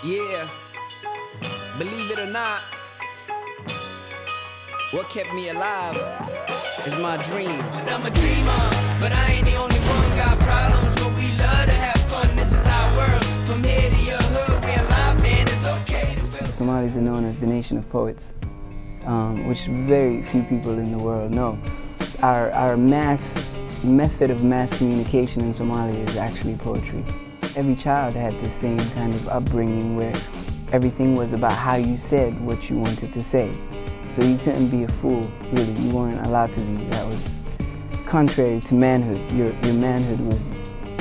Yeah, believe it or not, what kept me alive is my dreams. I'm a dreamer, but I ain't the only one. Got problems, but we love to have fun. This is our world, from here to your hood, we're alive, man, it's okay to feel. The Somalis are known as the nation of poets, which very few people in the world know. Our method of mass communication in Somalia is actually poetry. Every child had the same kind of upbringing where everything was about how you said what you wanted to say. So you couldn't be a fool, really. You weren't allowed to be. That was contrary to manhood. Your manhood was,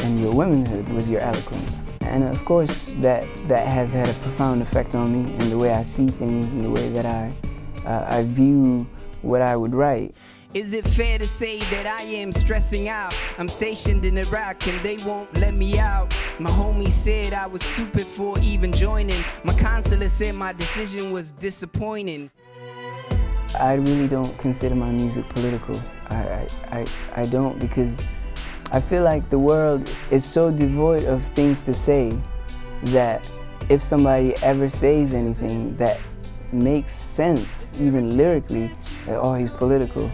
and your womanhood was your eloquence. And of course, that has had a profound effect on me in the way I see things, in the way that I view what I would write. Is it fair to say that I am stressing out? I'm stationed in Iraq and they won't let me out. My homie said I was stupid for even joining. My counselor said my decision was disappointing. I really don't consider my music political. I don't, because I feel like the world is so devoid of things to say that if somebody ever says anything that makes sense, even lyrically, that, oh, he's political,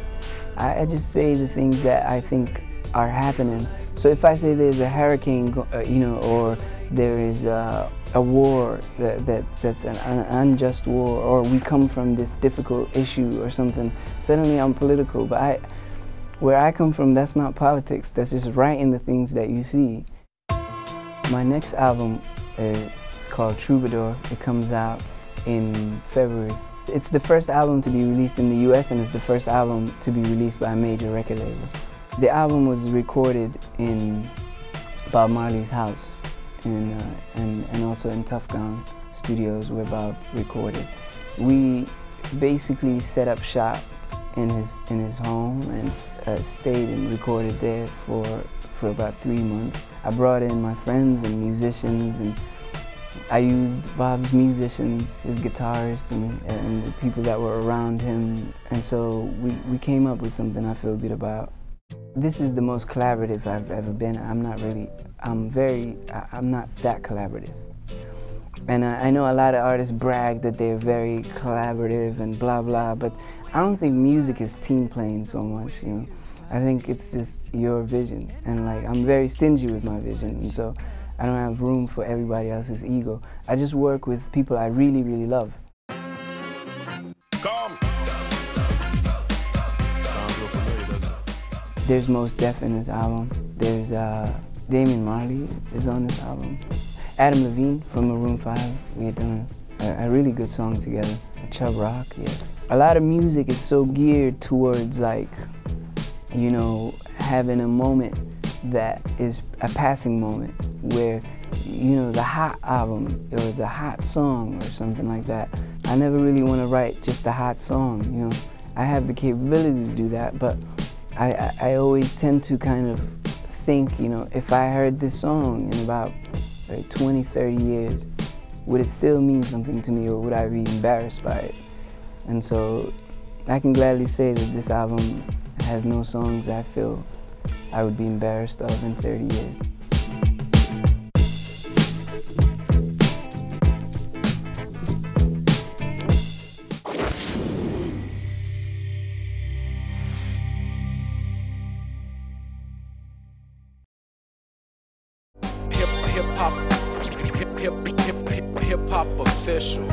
I just say the things that I think are happening. So if I say there's a hurricane, or there is a war that's an unjust war, or we come from this difficult issue or something, suddenly I'm political. But where I come from, that's not politics. That's just writing the things that you see. My next album is called Troubadour. It comes out in February. It's the first album to be released in the US, and it's the first album to be released by a major record label. The album was recorded in Bob Marley's house and also in Tough Gong Studios where Bob recorded. We basically set up shop in his home and stayed and recorded there for about 3 months. I brought in my friends and musicians, and I used Bob's musicians, his guitarists, and the people that were around him. And so we came up with something I feel good about. This is the most collaborative I've ever been. I'm not that collaborative. And I know a lot of artists brag that they're very collaborative and blah blah, but I don't think music is team playing so much, you know. I think it's just your vision, and like I'm very stingy with my vision, and so I don't have room for everybody else's ego. I just work with people I really, really love. There's Mos Def in this album. There's Bob Marley is on this album. Adam Levine from Maroon 5. We had done a really good song together. Chubb Rock, yes. A lot of music is so geared towards, like, you know, having a moment that is a passing moment where, you know, the hot album or the hot song or something like that. I never really want to write just a hot song, you know. I have the capability to do that, but I always tend to kind of think, you know, if I heard this song in about 20, 30 years, would it still mean something to me, or would I be embarrassed by it? And so I can gladly say that this album has no songs I feel I would be embarrassed of in 30 years. Hip hop official.